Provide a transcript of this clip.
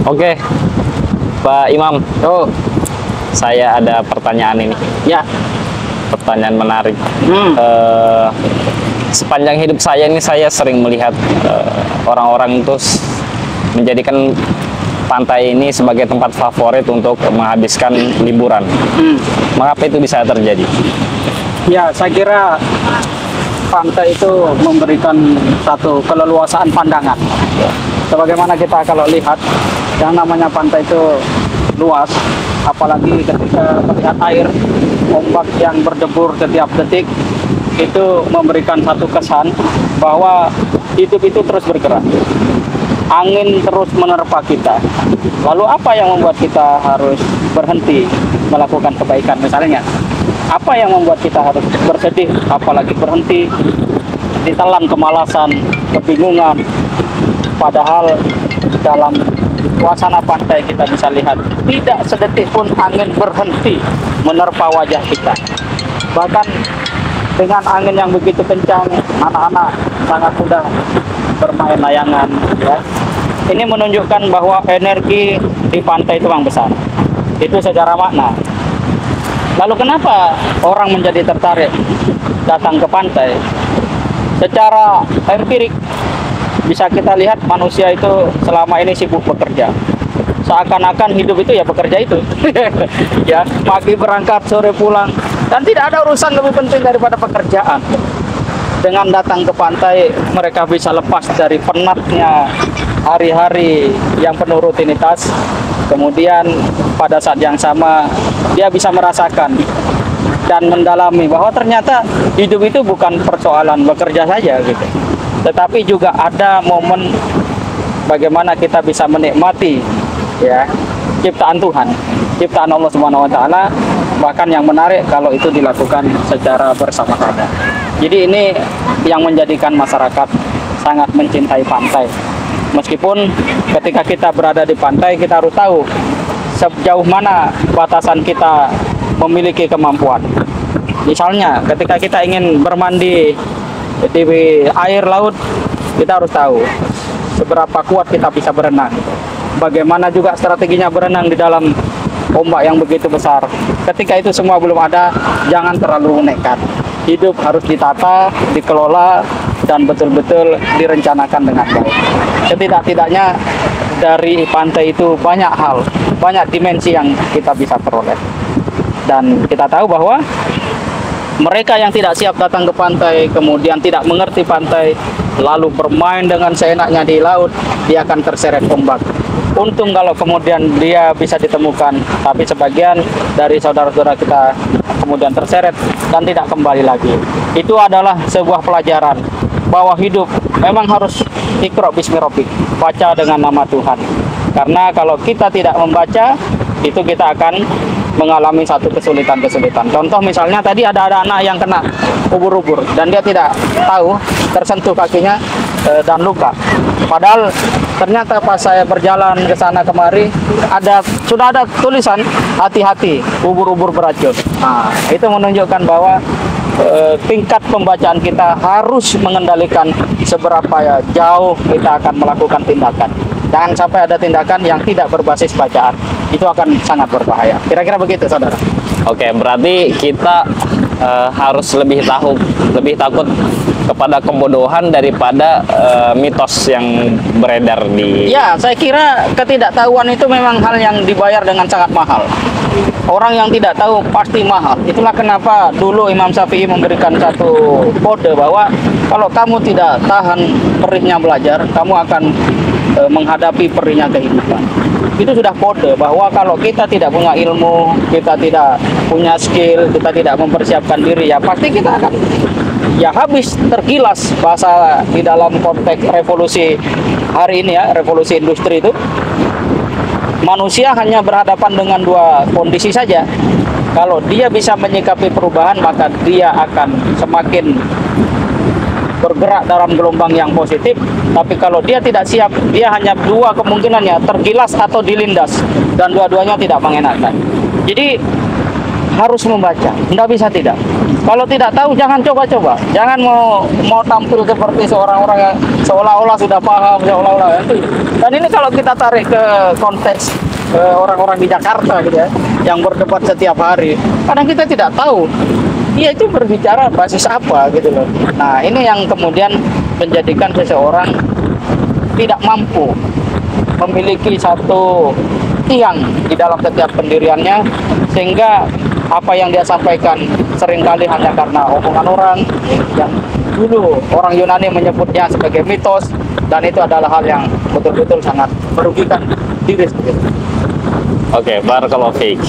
Oke, Pak Imam. Oh, Saya ada pertanyaan ini. ya. Pertanyaan menarik. Hmm. Sepanjang hidup saya ini saya sering melihat orang-orang itu menjadikan pantai ini sebagai tempat favorit untuk menghabiskan liburan. Mengapa itu bisa terjadi? Ya, saya kira pantai itu memberikan satu keleluasaan pandangan. Sebagaimana kita kalau lihat, yang namanya pantai itu luas, apalagi ketika melihat air, ombak yang berdebur setiap detik, itu memberikan satu kesan bahwa hidup itu terus bergerak. Angin terus menerpa kita. Lalu apa yang membuat kita harus berhenti melakukan kebaikan misalnya? Apa yang membuat kita harus bersedih, apalagi berhenti, ditelan kemalasan, kebingungan? Padahal dalam suasana pantai kita bisa lihat tidak sedetik pun angin berhenti menerpa wajah kita. Bahkan dengan angin yang begitu kencang, anak-anak sangat mudah bermain layangan, ya. Ini menunjukkan bahwa energi di pantai itu memang besar. Itu secara makna. Lalu kenapa orang menjadi tertarik datang ke pantai? Secara empirik bisa kita lihat manusia itu selama ini sibuk bekerja. Seakan-akan hidup itu ya bekerja itu. Ya, pagi berangkat, sore pulang, dan tidak ada urusan lebih penting daripada pekerjaan. Dengan datang ke pantai, mereka bisa lepas dari penatnya hari-hari yang penuh rutinitas. Kemudian pada saat yang sama dia bisa merasakan dan mendalami bahwa ternyata hidup itu bukan persoalan bekerja saja gitu. Tetapi juga ada momen bagaimana kita bisa menikmati, ya, ciptaan Tuhan, ciptaan Allah Subhanahu wa taala, bahkan yang menarik kalau itu dilakukan secara bersama-sama. Jadi ini yang menjadikan masyarakat sangat mencintai pantai. Meskipun ketika kita berada di pantai, kita harus tahu sejauh mana batasan kita memiliki kemampuan. Misalnya ketika kita ingin bermandi di air laut, kita harus tahu seberapa kuat kita bisa berenang. Bagaimana juga strateginya berenang di dalam ombak yang begitu besar. Ketika itu semua belum ada, jangan terlalu nekat. Hidup harus ditata, dikelola, dan betul-betul direncanakan dengan baik. Setidak-tidaknya dari pantai itu banyak hal, banyak dimensi yang kita bisa peroleh. Dan kita tahu bahwa mereka yang tidak siap datang ke pantai, kemudian tidak mengerti pantai, lalu bermain dengan seenaknya di laut, dia akan terseret ombak. Untung kalau kemudian dia bisa ditemukan, tapi sebagian dari saudara-saudara kita kemudian terseret dan tidak kembali lagi. Itu adalah sebuah pelajaran bahwa hidup memang harus iqra bismi rabbik, baca dengan nama Tuhan. Karena kalau kita tidak membaca, itu kita akan mengalami satu kesulitan-kesulitan. Contoh misalnya tadi ada anak yang kena ubur-ubur dan dia tidak tahu, tersentuh kakinya dan luka. Padahal ternyata pas saya berjalan ke sana kemari sudah ada tulisan hati-hati ubur-ubur beracun. Nah, itu menunjukkan bahwa tingkat pembacaan kita harus mengendalikan seberapa jauh kita akan melakukan tindakan. Jangan sampai ada tindakan yang tidak berbasis bacaan. Itu akan sangat berbahaya. Kira-kira begitu, saudara. Oke, berarti kita harus lebih takut kepada kebodohan daripada mitos yang beredar di... Ya, saya kira ketidaktahuan itu memang hal yang dibayar dengan sangat mahal. Orang yang tidak tahu pasti mahal. Itulah kenapa dulu Imam Syafi'i memberikan satu kode bahwa kalau kamu tidak tahan perihnya belajar, kamu akan menghadapi perihnya kehidupan. Itu sudah kode bahwa kalau kita tidak punya ilmu, kita tidak punya skill, kita tidak mempersiapkan diri, ya pasti kita akan ya habis, tergilas. Bahasa di dalam konteks revolusi hari ini, ya, revolusi industri itu, manusia hanya berhadapan dengan dua kondisi saja. Kalau dia bisa menyikapi perubahan, maka dia akan semakin bergerak dalam gelombang yang positif. Tapi kalau dia tidak siap, dia hanya dua kemungkinannya, tergilas atau dilindas, dan dua-duanya tidak mengenakan. Jadi harus membaca, nggak bisa tidak. Kalau tidak tahu jangan coba-coba, jangan mau tampil seperti seorang-orang yang seolah-olah sudah paham, seolah-olah itu. Dan ini kalau kita tarik ke konteks orang-orang di Jakarta gitu ya, yang berdebat setiap hari, kadang kita tidak tahu dia itu berbicara basis apa gitu loh. Nah ini yang kemudian menjadikan seseorang tidak mampu memiliki satu tiang di dalam setiap pendiriannya, sehingga apa yang dia sampaikan seringkali hanya karena omongan orang yang dulu orang Yunani menyebutnya sebagai mitos, dan itu adalah hal yang betul-betul sangat merugikan diri sendiri. Oke, barakallahu fiik.